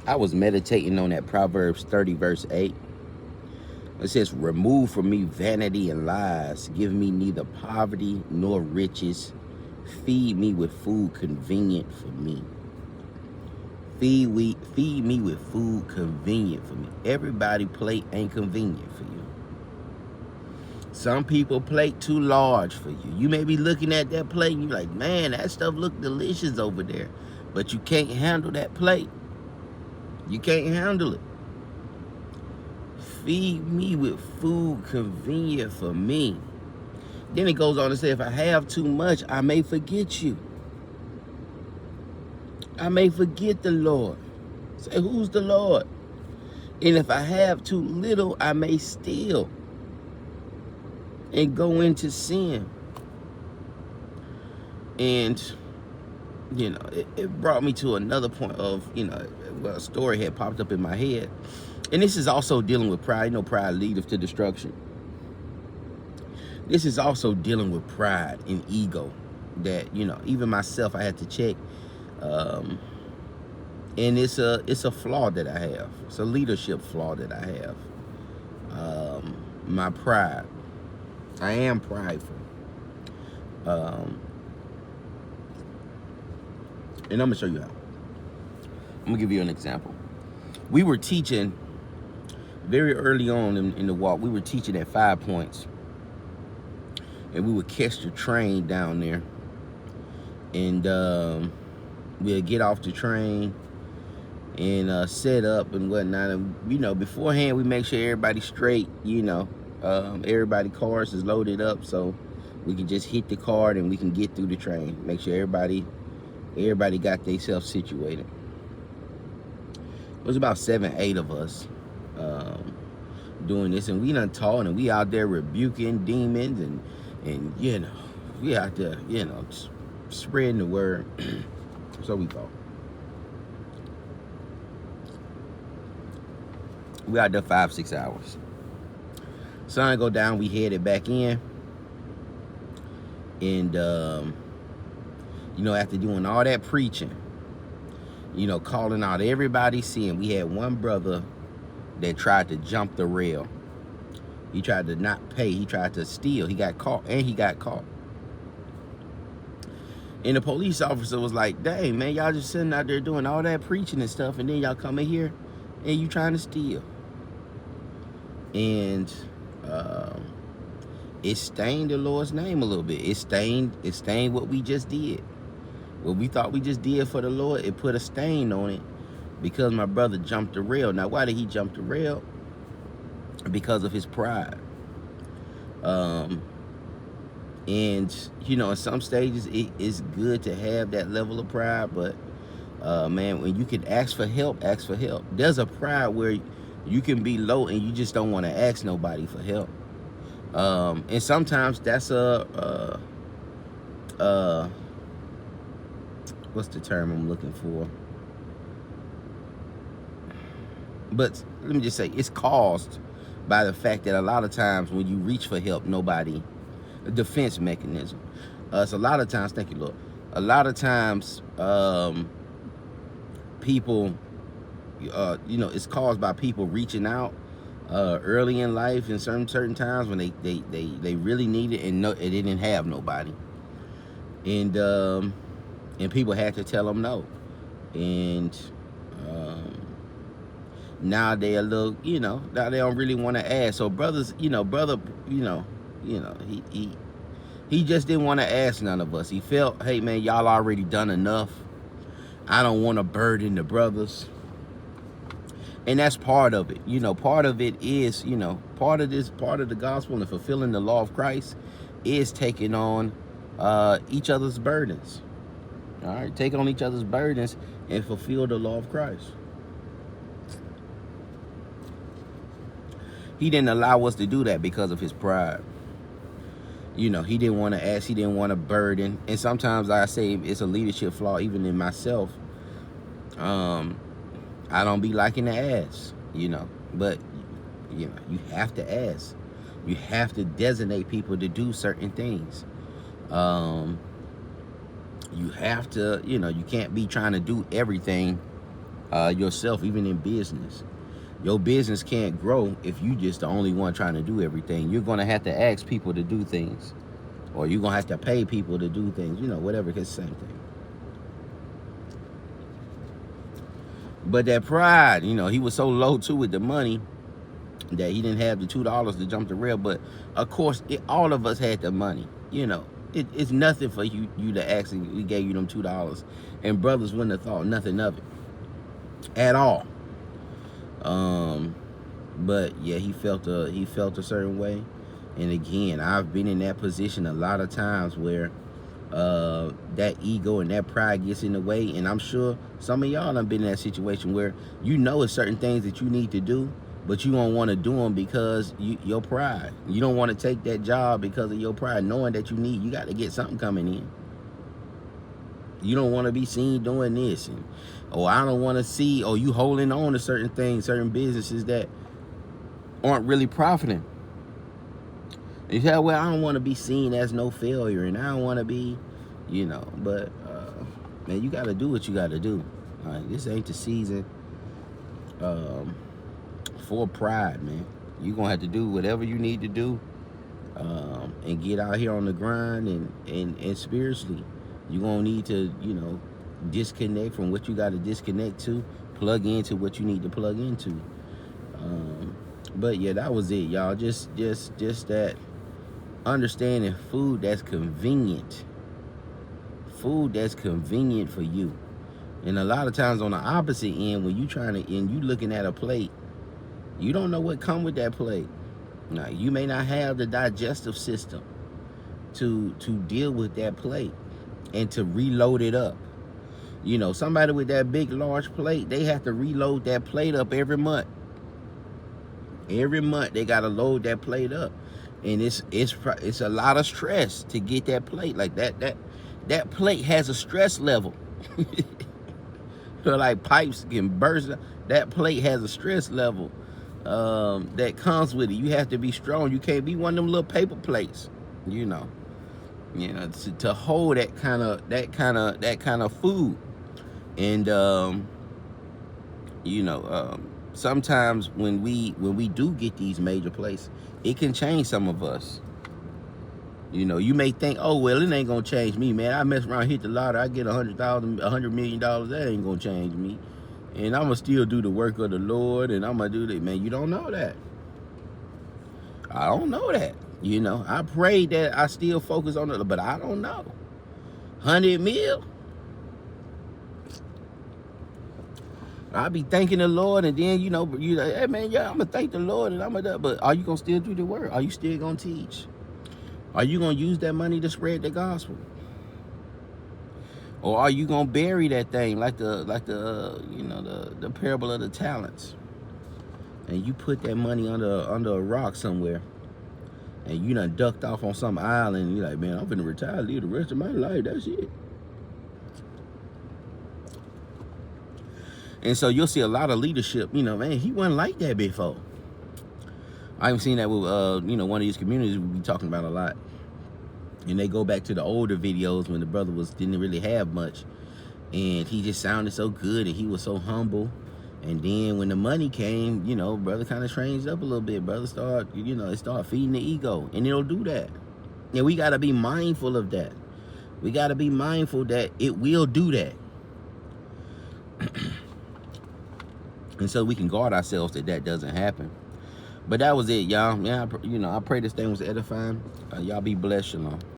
I was meditating on that Proverbs 30 verse 8. It says, remove from me vanity and lies. Give me neither poverty nor riches. Feed me with food convenient for me. Feed me with food convenient for me. Everybody plate ain't convenient for you. Some people plate too large for you. You may be looking at that plate and you're like, man, that stuff look delicious over there. But you can't handle that plate. You can't handle it. Feed me with food convenient for me. Then it goes on to say, if I have too much, I may forget you. I may forget the Lord. Say, who's the Lord? And if I have too little, I may steal and go into sin. And, you know, it brought me to another point of, you know, well, a story had popped up in my head. And this is also dealing with pride. You know, pride leadeth to destruction. This is also dealing with pride and ego that, you know, even myself, I had to check. And it's a flaw that I have. It's a leadership flaw that I have. My pride. I am prideful. And I'm gonna show you how. I'm gonna give you an example. We were teaching very early on in the walk. We were teaching at 5 Points, and we would catch the train down there, and we'd get off the train and set up and whatnot. And, you know, beforehand, we make sure everybody's straight, you know. Everybody cars is loaded up, so we can just hit the card and we can get through the train. Make sure everybody got themselves situated. It was about 7, 8 of us doing this, and we done taught, and we out there rebuking demons, and you know, we out there, you know, spreading the word. So we thought. We out there 5, 6 hours. Sun go down, we headed back in. And, you know, after doing all that preaching, you know, calling out everybody's sin, we had one brother that tried to jump the rail. He tried to not pay. He tried to steal. He got caught, and he got caught. And the police officer was like, dang, man, y'all just sitting out there doing all that preaching and stuff, and then y'all come in here and you trying to steal. And it stained the Lord's name a little bit. It stained what we just did. What we thought we just did for the Lord, it put a stain on it because my brother jumped the rail. Now, why did he jump the rail? Because of his pride. And, you know, in some stages, it is good to have that level of pride, but, man, when you can ask for help, ask for help. There's a pride where you can be low and you just don't want to ask nobody for help. And sometimes that's what's the term I'm looking for? But let me just say, it's caused by the fact that a lot of times when you reach for help, a defense mechanism. So a lot of times, thank you, Lord. A lot of times, people, you know, it's caused by people reaching out early in life in certain times when they really need it and they didn't have nobody, and people had to tell them no, and now they a little, you know, now they don't really want to ask. So brothers, you know, he just didn't want to ask none of us. He felt, hey man, y'all already done enough. I don't want to burden the brothers. And that's part of it. You know, part of it is, you know, part of the gospel and fulfilling the law of Christ is taking on each other's burdens. All right, take on each other's burdens and fulfill the law of Christ. He didn't allow us to do that because of his pride. You know, he didn't want to ask, he didn't want to burden. And sometimes, like I say, it's a leadership flaw even in myself. I don't be liking to ask, you know, but, you know, you have to ask. You have to designate people to do certain things. You have to, you know, you can't be trying to do everything yourself, even in business. Your business can't grow if you just the only one trying to do everything. You're gonna have to ask people to do things, or you're gonna have to pay people to do things. Whatever. It's the same thing. But that pride, he was so low too with the money that he didn't have the $2 to jump the rail. But of course, all of us had the money. It's nothing for you to ask, and we gave you them $2, and brothers wouldn't have thought nothing of it at all. But yeah, he felt a certain way. And again, I've been in that position a lot of times where that ego and that pride gets in the way. And I'm sure some of y'all have been in that situation where it's certain things that you need to do, but you don't want to do them because your pride. You don't want to take that job because of your pride, knowing that you got to get something coming in. You don't want to be seen doing this, or I don't want to see, or you holding on to certain things, certain businesses that aren't really profiting. You say, well, I don't want to be seen as no failure, and I don't want to be, but man, you got to do what you got to do. This ain't the season for pride, man. You're going to have to do whatever you need to do and get out here on the grind, and spiritually, you're going to need to, disconnect from what you got to disconnect to, plug into what you need to plug into. But yeah, that was it, y'all. Just that understanding food that's convenient. Food that's convenient for you. And a lot of times on the opposite end, when you looking at a plate, you don't know what come with that plate. Now, you may not have the digestive system to deal with that plate and to reload it up. Somebody with that big, large plate, they have to reload that plate up every month. Every month they gotta load that plate up, and it's a lot of stress to get that plate. Like that plate has a stress level. So like pipes can burst. That plate has a stress level that comes with it. You have to be strong. You can't be one of them little paper plates. To hold that kind of food. And sometimes when we do get these major places, it can change some of us. You may think, oh well, it ain't gonna change me, man. I mess around, hit the lottery, I get $100 million. That ain't gonna change me, and I'm gonna still do the work of the Lord, and I'm gonna do that. Man, you don't know that. I don't know that. I pray that I still focus on it, but I don't know. 100 mil. I'll be thanking the Lord, and then you like, hey man, yeah, I'm gonna thank the Lord, and but are you gonna still do the work? Are you still gonna teach? Are you gonna use that money to spread the gospel? Or are you gonna bury that thing like the parable of the talents, and you put that money under a rock somewhere, and you done ducked off on some island, and you're like, man, I'm gonna retire, live the rest of my life. That's it. And so you'll see a lot of leadership, man, he wasn't like that before. I've seen that with, one of these communities we be talking about a lot. And they go back to the older videos when the brother didn't really have much. And he just sounded so good, and he was so humble. And then when the money came, brother kind of changed up a little bit. Brother it started feeding the ego. And it'll do that. And we got to be mindful of that. We got to be mindful that it will do that. And so we can guard ourselves that doesn't happen. But that was it, y'all. Yeah, I pray this thing was edifying. Y'all be blessed. Shalom.